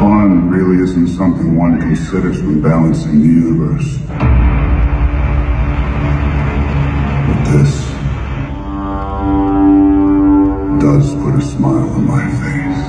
Fun really isn't something one considers when balancing the universe. But this does put a smile on my face.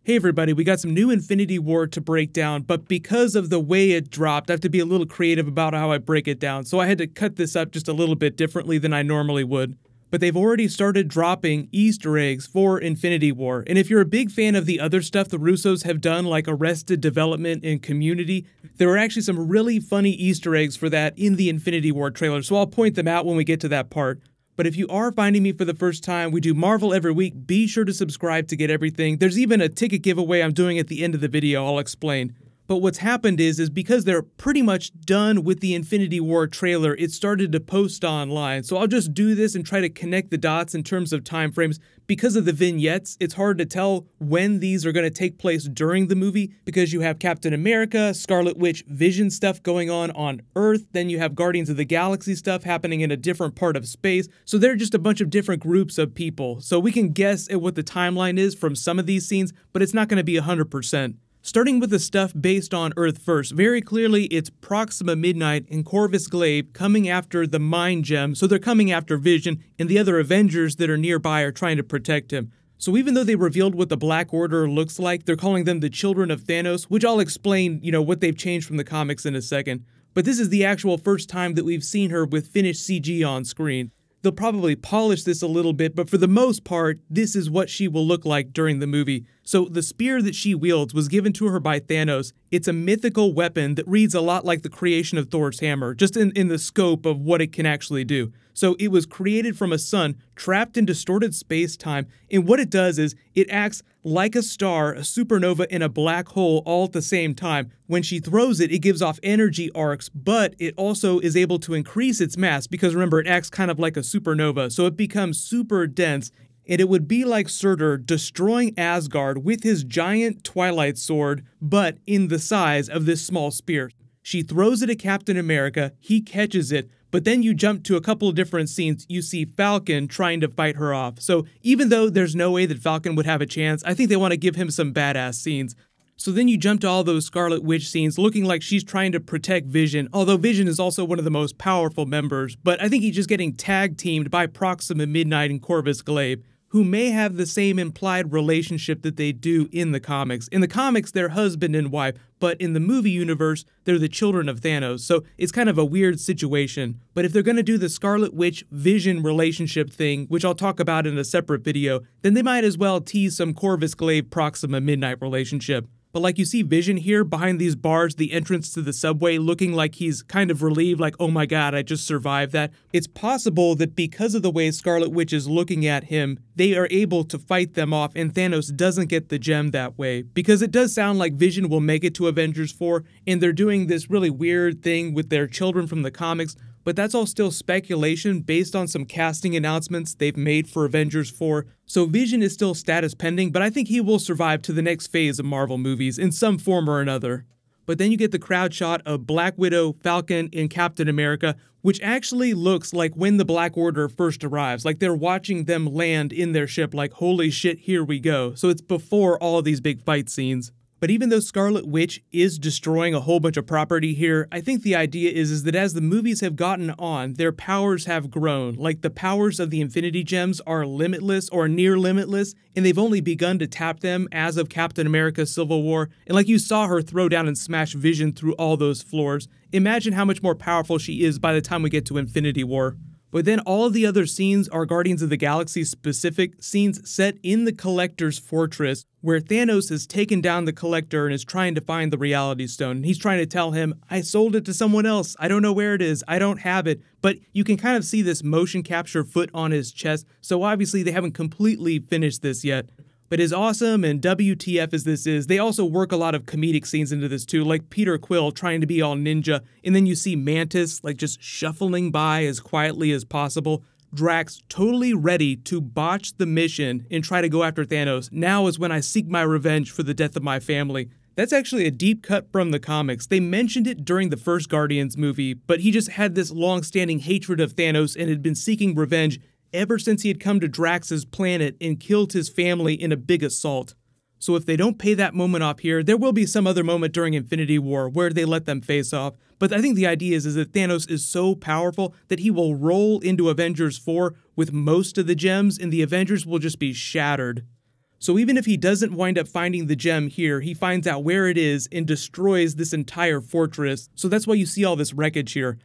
Hey everybody, we got some new Infinity War to break down, but because of the way it dropped, I have to be a little creative about how I break it down, so I had to cut this up just a little bit differently than I normally would. But they've already started dropping Easter eggs for Infinity War, and if you're a big fan of the other stuff the Russos have done, like Arrested Development and Community, there are actually some really funny Easter eggs for that in the Infinity War trailer, so I'll point them out when we get to that part. But if you are finding me for the first time, we do Marvel every week. Be sure to subscribe to get everything. There's even a ticket giveaway I'm doing at the end of the video. I'll explain. But what's happened is because they're pretty much done with the Infinity War trailer, it started to post online. So I'll just do this and try to connect the dots in terms of time frames. Because of the vignettes, it's hard to tell when these are going to take place during the movie, because you have Captain America, Scarlet Witch, Vision stuff going on Earth, then you have Guardians of the Galaxy stuff happening in a different part of space. So they're just a bunch of different groups of people. So we can guess at what the timeline is from some of these scenes, but it's not going to be 100%. Starting with the stuff based on Earth first, very clearly it's Proxima Midnight and Corvus Glaive coming after the Mind Gem, so they're coming after Vision, and the other Avengers that are nearby are trying to protect him. So even though they revealed what the Black Order looks like, they're calling them the Children of Thanos, which I'll explain, what they've changed from the comics in a second. But this is the actual first time that we've seen her with finished CG on screen. They'll probably polish this a little bit, but for the most part, this is what she will look like during the movie. So the spear that she wields was given to her by Thanos. It's a mythical weapon that reads a lot like the creation of Thor's hammer, just in the scope of what it can actually do. So it was created from a sun trapped in distorted space-time, and what it does is it acts like a star, a supernova, and a black hole all at the same time. When she throws it, it gives off energy arcs, but it also is able to increase its mass because remember, it acts kind of like a supernova, so it becomes super dense, and it would be like Surtur destroying Asgard with his giant Twilight sword, but in the size of this small spear. She throws it at Captain America, he catches it, but then you jump to a couple of different scenes. You see Falcon trying to fight her off. So even though there's no way that Falcon would have a chance, I think they want to give him some badass scenes. So then you jump to all those Scarlet Witch scenes looking like she's trying to protect Vision, although Vision is also one of the most powerful members, but I think he's just getting tag teamed by Proxima Midnight and Corvus Glaive, who may have the same implied relationship that they do in the comics. In the comics, they're husband and wife, but in the movie universe, they're the children of Thanos, so it's kind of a weird situation. But if they're going to do the Scarlet Witch-Vision relationship thing, which I'll talk about in a separate video, then they might as well tease some Corvus Glaive-Proxima Midnight relationship. But like you see Vision here behind these bars, the entrance to the subway, looking like he's kind of relieved, like, oh my god, I just survived that. It's possible that because of the way Scarlet Witch is looking at him, they are able to fight them off and Thanos doesn't get the gem that way. Because it does sound like Vision will make it to Avengers 4, and they're doing this really weird thing with their children from the comics, but that's all still speculation based on some casting announcements they've made for Avengers 4. So Vision is still status pending, but I think he will survive to the next phase of Marvel movies in some form or another. But then you get the crowd shot of Black Widow, Falcon, and Captain America, which actually looks like when the Black Order first arrives, like they're watching them land in their ship like, holy shit, here we go. So it's before all these big fight scenes. But even though Scarlet Witch is destroying a whole bunch of property here, I think the idea is that as the movies have gotten on, their powers have grown. Like the powers of the Infinity Gems are limitless or near limitless, and they've only begun to tap them as of Captain America Civil War. And like you saw her throw down and smash Vision through all those floors, imagine how much more powerful she is by the time we get to Infinity War. But then all of the other scenes are Guardians of the Galaxy specific scenes set in the Collector's Fortress, where Thanos has taken down the Collector and is trying to find the Reality Stone. And he's trying to tell him, I sold it to someone else, I don't know where it is, I don't have it. But you can kind of see this motion capture foot on his chest, so obviously they haven't completely finished this yet. But as awesome and WTF as this is, they also work a lot of comedic scenes into this too, like Peter Quill trying to be all ninja, and then you see Mantis like just shuffling by as quietly as possible. Drax totally ready to botch the mission and try to go after Thanos. Now is when I seek my revenge for the death of my family. That's actually a deep cut from the comics. They mentioned it during the first Guardians movie, but he just had this long-standing hatred of Thanos and had been seeking revenge ever since he had come to Drax's planet and killed his family in a big assault. So if they don't pay that moment off here, there will be some other moment during Infinity War where they let them face off. But I think the idea is that Thanos is so powerful that he will roll into Avengers 4 with most of the gems, and the Avengers will just be shattered. So even if he doesn't wind up finding the gem here, he finds out where it is and destroys this entire fortress. So that's why you see all this wreckage here.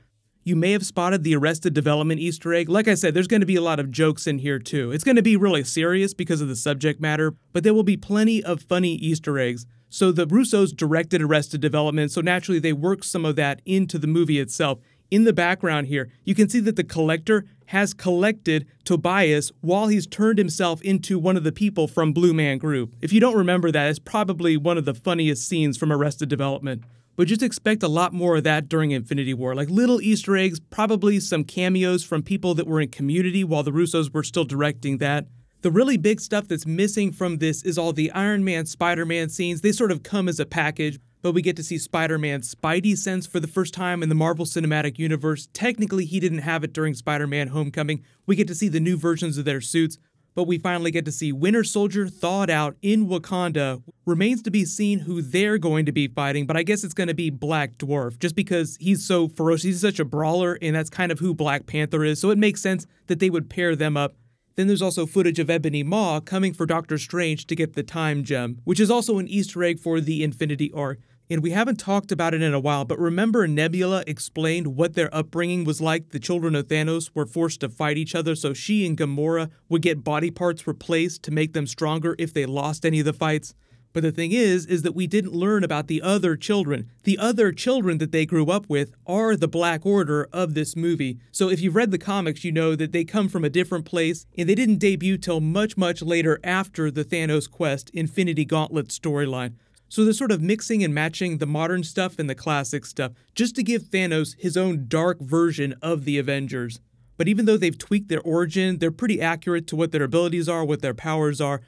You may have spotted the Arrested Development Easter egg. Like I said, there's going to be a lot of jokes in here too. It's going to be really serious because of the subject matter, but there will be plenty of funny Easter eggs. So the Russos directed Arrested Development, so naturally they worked some of that into the movie itself. In the background here, you can see that the Collector has collected Tobias while he's turned himself into one of the people from Blue Man Group. If you don't remember that, it's probably one of the funniest scenes from Arrested Development. But just expect a lot more of that during Infinity War, like little Easter eggs, probably some cameos from people that were in Community while the Russos were still directing that. The really big stuff that's missing from this is all the Iron Man, Spider-Man scenes. They sort of come as a package, but we get to see Spider-Man's Spidey sense for the first time in the Marvel Cinematic Universe. Technically, he didn't have it during Spider-Man Homecoming. We get to see the new versions of their suits, but we finally get to see Winter Soldier thawed out in Wakanda. Remains to be seen who they're going to be fighting, but I guess it's going to be Black Dwarf, just because he's so ferocious. He's such a brawler, and that's kind of who Black Panther is, so it makes sense that they would pair them up. Then there's also footage of Ebony Maw coming for Doctor Strange to get the Time Gem, which is also an Easter egg for the Infinity Arc. And we haven't talked about it in a while, but remember Nebula explained what their upbringing was like? The children of Thanos were forced to fight each other, so she and Gamora would get body parts replaced to make them stronger if they lost any of the fights. But the thing is that we didn't learn about the other children. The other children that they grew up with are the Black Order of this movie. So if you've read the comics, you know that they come from a different place, and they didn't debut till much, much later after the Thanos Quest Infinity Gauntlet storyline. So they're sort of mixing and matching the modern stuff and the classic stuff, just to give Thanos his own dark version of the Avengers. But even though they've tweaked their origin, they're pretty accurate to what their abilities are, what their powers are.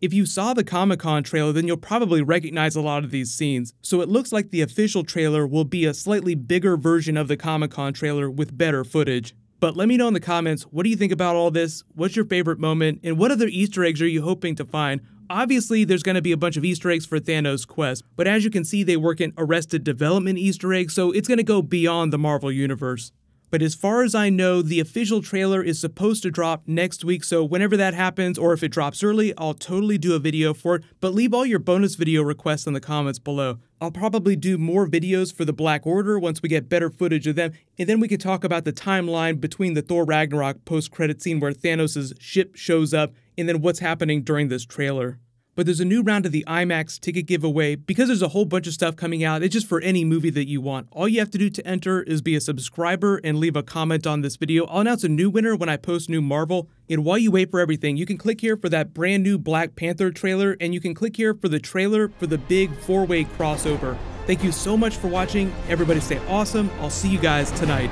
If you saw the Comic-Con trailer, then you'll probably recognize a lot of these scenes. So it looks like the official trailer will be a slightly bigger version of the Comic-Con trailer with better footage. But let me know in the comments, what do you think about all this? What's your favorite moment? And what other Easter eggs are you hoping to find? Obviously, there's going to be a bunch of Easter eggs for Thanos' quest, but as you can see, they work in Arrested Development Easter eggs, so it's going to go beyond the Marvel Universe. But as far as I know, the official trailer is supposed to drop next week, so whenever that happens, or if it drops early, I'll totally do a video for it, but leave all your bonus video requests in the comments below. I'll probably do more videos for the Black Order once we get better footage of them, and then we can talk about the timeline between the Thor Ragnarok post-credit scene where Thanos' ship shows up, and then what's happening during this trailer. But there's a new round of the IMAX ticket giveaway. Because there's a whole bunch of stuff coming out, it's just for any movie that you want. All you have to do to enter is be a subscriber and leave a comment on this video. I'll announce a new winner when I post new Marvel. And while you wait for everything, you can click here for that brand new Black Panther trailer, and you can click here for the trailer for the big 4-way crossover. Thank you so much for watching. Everybody stay awesome. I'll see you guys tonight.